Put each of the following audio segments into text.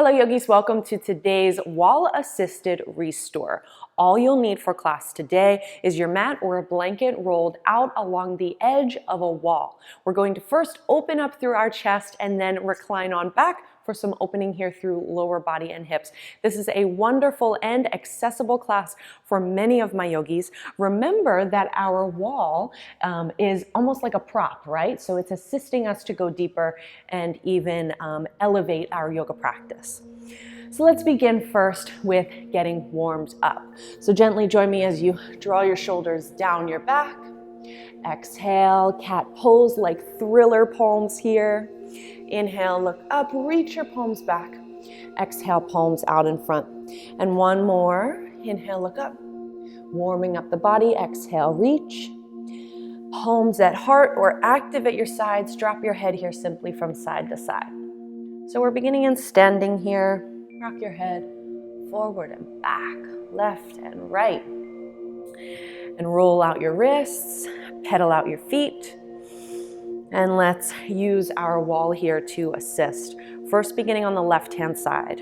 Hello yogis, welcome to today's wall-assisted restore. All you'll need for class today is your mat or a blanket rolled out along the edge of a wall. We're going to first open up through our chest and then recline on back for some opening here through lower body and hips. This is a wonderful and accessible class for many of my yogis. Remember that our wall is almost like a prop, right? So it's assisting us to go deeper and even elevate our yoga practice. So let's begin first with getting warmed up. So gently join me as you draw your shoulders down your back. Exhale, cat pose like thriller palms here. Inhale, look up, reach your palms back. Exhale, palms out in front. And one more. Inhale, look up. Warming up the body. Exhale, reach. Palms at heart or active at your sides. Drop your head here simply from side to side. So we're beginning in standing here. Rock your head forward and back, left and right. And roll out your wrists, pedal out your feet. And let's use our wall here to assist. First, beginning on the left-hand side.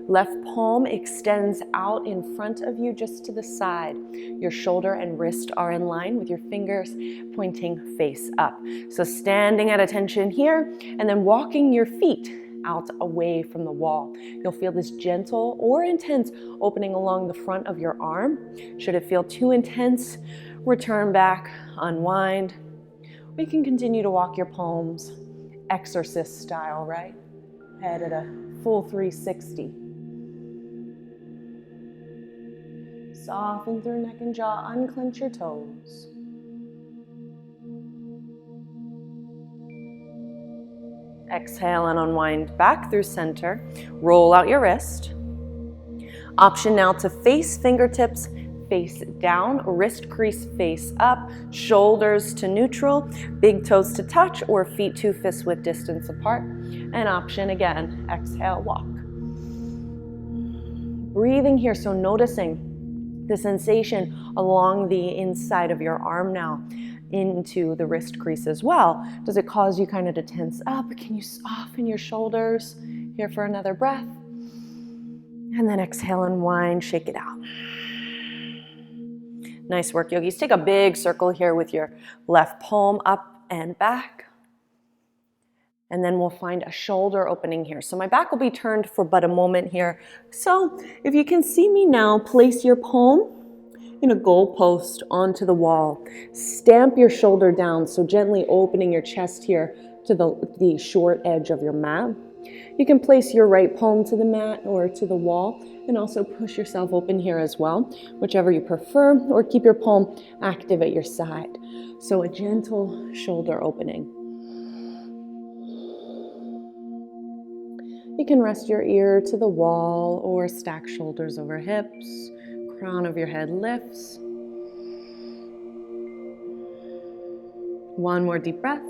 Left palm extends out in front of you just to the side. Your shoulder and wrist are in line with your fingers pointing face up. So standing at attention here and then walking your feet out away from the wall. You'll feel this gentle or intense opening along the front of your arm. Should it feel too intense, return back, unwind. We can continue to walk your palms, exorcist style, right? Head at a full 360. Soften through neck and jaw, unclench your toes. Exhale and unwind back through center. Roll out your wrist. Option now to face fingertips face down, wrist crease face up, shoulders to neutral, big toes to touch, or feet to fist width distance apart. And option again, exhale, walk. Breathing here, so noticing the sensation along the inside of your arm now into the wrist crease as well. Does it cause you kind of to tense up? Can you soften your shoulders here for another breath? And then exhale, unwind, shake it out. Nice work, yogis. Take a big circle here with your left palm up and back. And then we'll find a shoulder opening here. So my back will be turned for but a moment here. So if you can see me now, place your palm in a goalpost onto the wall. Stamp your shoulder down, so gently opening your chest here to the short edge of your mat. You can place your right palm to the mat or to the wall and also push yourself open here as well, whichever you prefer, or keep your palm active at your side. So a gentle shoulder opening. You can rest your ear to the wall or stack shoulders over hips. Crown of your head lifts. One more deep breath.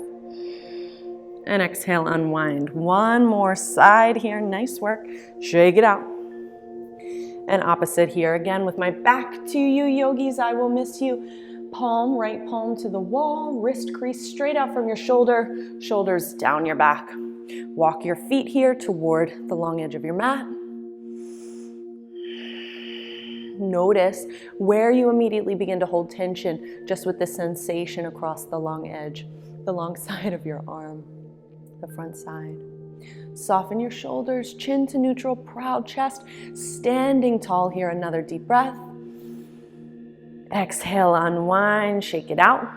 And exhale, unwind. One more side here. Nice work. Shake it out. And opposite here. Again, with my back to you, yogis, I will miss you. Palm, right palm to the wall. Wrist crease straight out from your shoulder. Shoulders down your back. Walk your feet here toward the long edge of your mat. Notice where you immediately begin to hold tension just with the sensation across the long edge, the long side of your arm, the front side. Soften your shoulders, chin to neutral, proud chest, standing tall here. Another deep breath. Exhale, unwind, shake it out.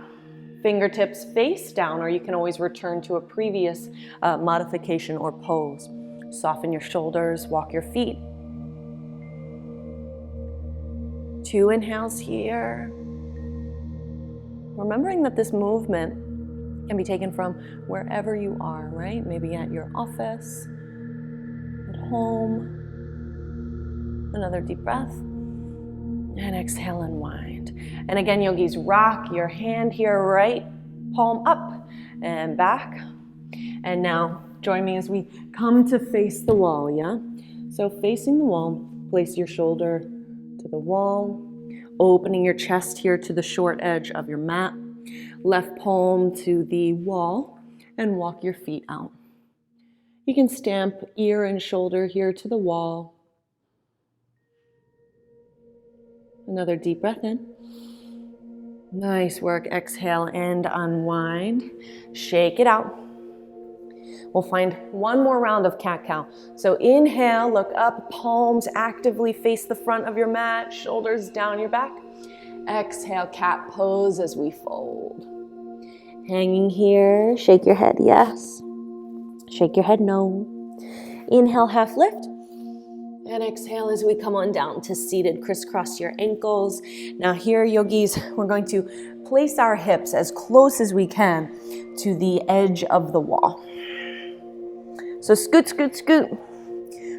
Fingertips face down, or you can always return to a previous modification or pose. Soften your shoulders, walk your feet. 2 inhales here. Remembering that this movement can be taken from wherever you are, right? Maybe at your office, at home. Another deep breath. And exhale, unwind. And again, yogis, rock your hand here, right palm up and back. And now join me as we come to face the wall, yeah? So facing the wall, place your shoulder to the wall, opening your chest here to the short edge of your mat, left palm to the wall, and walk your feet out. You can stamp ear and shoulder here to the wall. Another deep breath in. Nice work. Exhale and unwind. Shake it out. We'll find one more round of cat-cow. So inhale, look up, palms actively face the front of your mat, shoulders down your back. Exhale, cat pose as we fold. Hanging here, shake your head, yes. Shake your head, no. Inhale, half lift. And exhale as we come on down to seated. Crisscross your ankles. Now here, yogis, we're going to place our hips as close as we can to the edge of the wall. So scoot, scoot, scoot.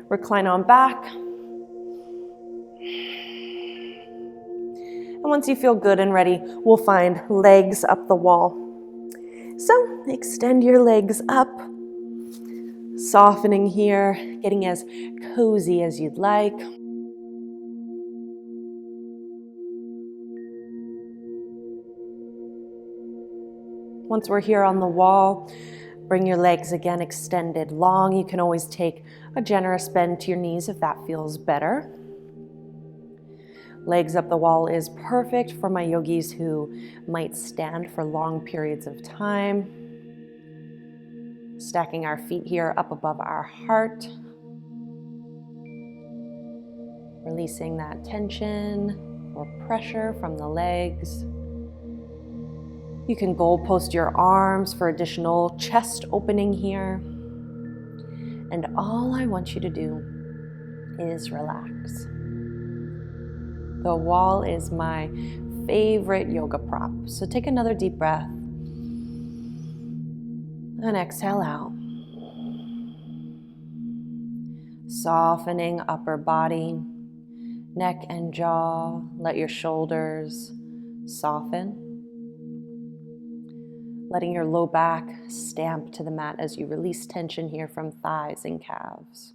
Recline on back. And once you feel good and ready, we'll find legs up the wall. So extend your legs up. Softening here, getting as cozy as you'd like. Once we're here on the wall, bring your legs again extended long. You can always take a generous bend to your knees if that feels better. Legs up the wall is perfect for my yogis who might stand for long periods of time. Stacking our feet here up above our heart. Releasing that tension or pressure from the legs. You can goal post your arms for additional chest opening here. And all I want you to do is relax. The wall is my favorite yoga prop. So take another deep breath. And exhale out. Softening upper body, neck and jaw. Let your shoulders soften. Letting your low back stamp to the mat as you release tension here from thighs and calves.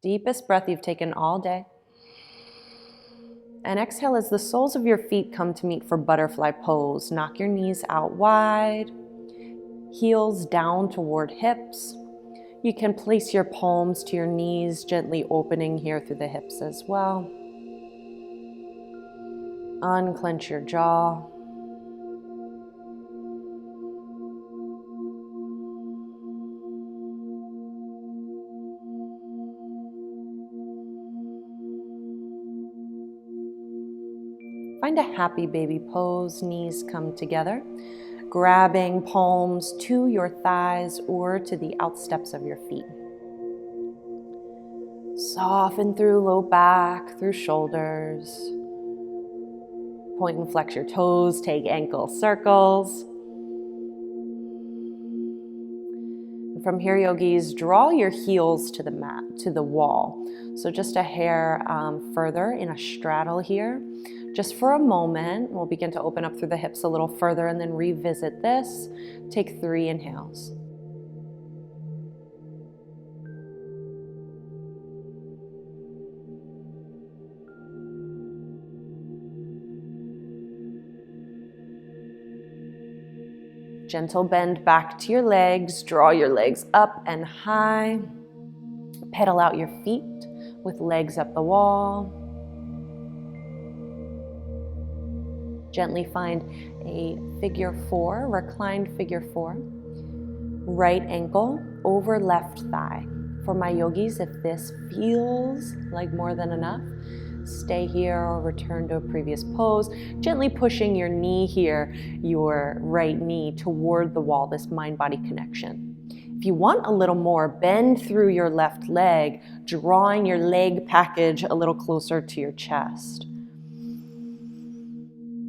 Deepest breath you've taken all day. And exhale as the soles of your feet come to meet for butterfly pose. Knock your knees out wide, heels down toward hips. You can place your palms to your knees, gently opening here through the hips as well. Unclench your jaw. Find a happy baby pose, knees come together, grabbing palms to your thighs or to the outsteps of your feet. Soften through low back, through shoulders. Point and flex your toes, take ankle circles. And from here, yogis, draw your heels to the mat, to the wall. So just a hair further in a straddle here. Just for a moment, we'll begin to open up through the hips a little further and then revisit this. Take 3 inhales. Gentle bend back to your legs, draw your legs up and high. Pedal out your feet with legs up the wall. Gently find a figure 4, reclined figure 4. Right ankle over left thigh. For my yogis, if this feels like more than enough, stay here or return to a previous pose, gently pushing your knee here, your right knee toward the wall, this mind-body connection. If you want a little more, bend through your left leg, drawing your leg package a little closer to your chest.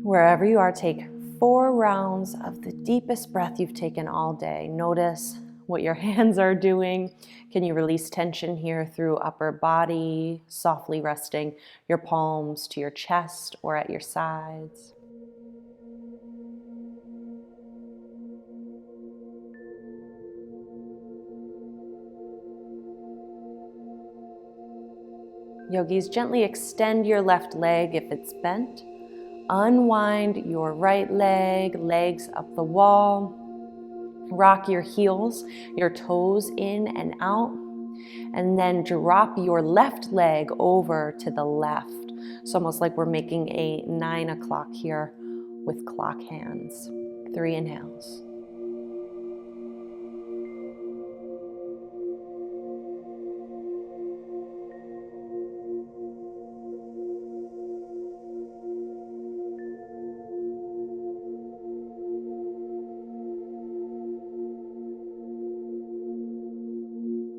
Wherever you are, take 4 rounds of the deepest breath you've taken all day. Notice what your hands are doing. Can you release tension here through upper body, softly resting your palms to your chest or at your sides? Yogis, gently extend your left leg if it's bent. Unwind your right leg, legs up the wall. Rock your heels, your toes in and out, and then drop your left leg over to the left. It's almost like we're making a 9 o'clock here with clock hands. 3 inhales.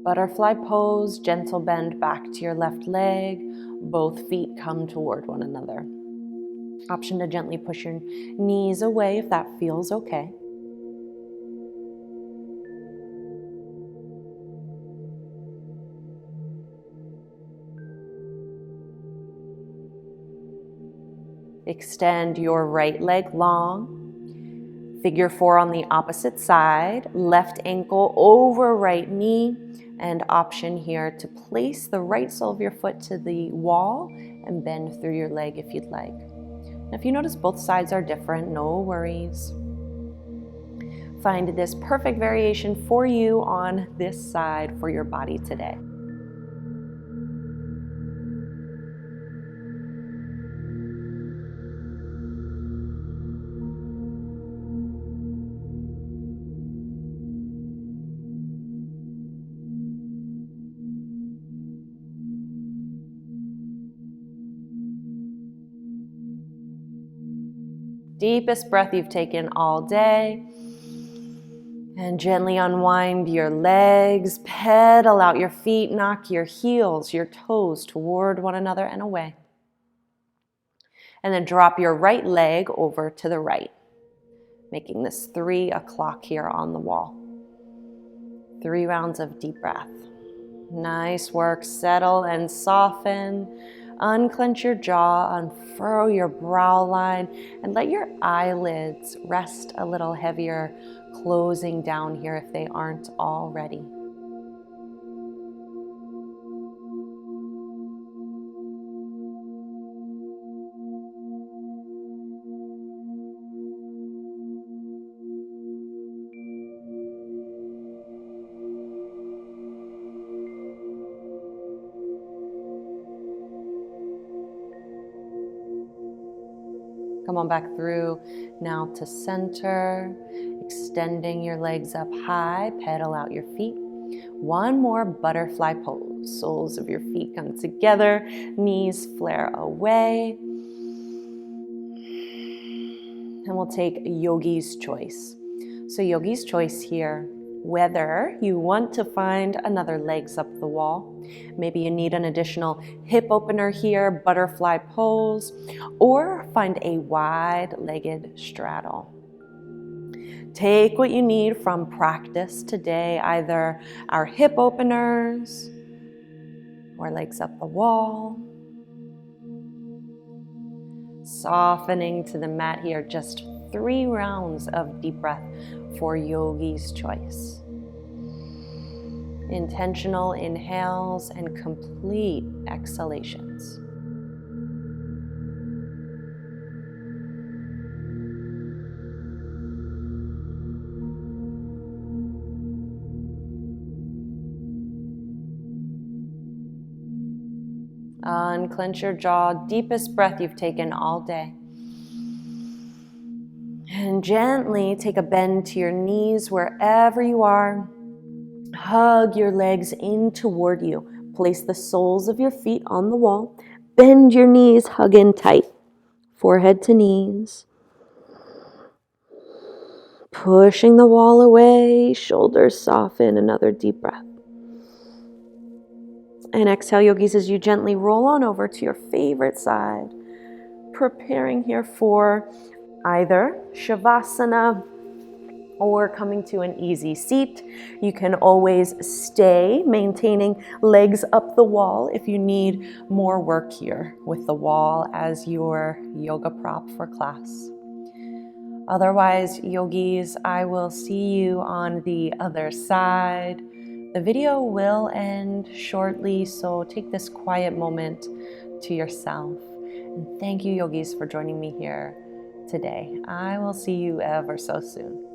Butterfly pose, gentle bend back to your left leg. Both feet come toward one another. Option to gently push your knees away if that feels okay. Extend your right leg long. Figure 4 on the opposite side. Left ankle over right knee. And option here to place the right sole of your foot to the wall and bend through your leg if you'd like. Now, if you notice both sides are different, no worries. Find this perfect variation for you on this side for your body today. Deepest breath you've taken all day. And gently unwind your legs, pedal out your feet, knock your heels, your toes toward one another and away. And then drop your right leg over to the right, making this 3 o'clock here on the wall. 3 rounds of deep breath. Nice work. Settle and soften. Unclench your jaw, unfurrow your brow line, and let your eyelids rest a little heavier, closing down here if they aren't already. Come on back through now to center, extending your legs up high, pedal out your feet. One more butterfly pose. Soles of your feet come together, knees flare away. And we'll take yogi's choice. So yogi's choice here, whether you want to find another legs up the wall, maybe you need an additional hip opener here, butterfly pose, or find a wide-legged straddle. Take what you need from practice today, either our hip openers or legs up the wall. Softening to the mat here, just 3 rounds of deep breath for yogi's choice. Intentional inhales and complete exhalations. Unclench your jaw, deepest breath you've taken all day. And gently take a bend to your knees wherever you are. Hug your legs in toward you. Place the soles of your feet on the wall. Bend your knees, hug in tight. Forehead to knees. Pushing the wall away, shoulders soften, another deep breath. And exhale, yogis, as you gently roll on over to your favorite side. Preparing here for either Shavasana or coming to an easy seat. You can always stay maintaining legs up the wall if you need more work here with the wall as your yoga prop for class. Otherwise, yogis, I will see you on the other side. The video will end shortly, so take this quiet moment to yourself. And thank you, yogis, for joining me here today. I will see you ever so soon.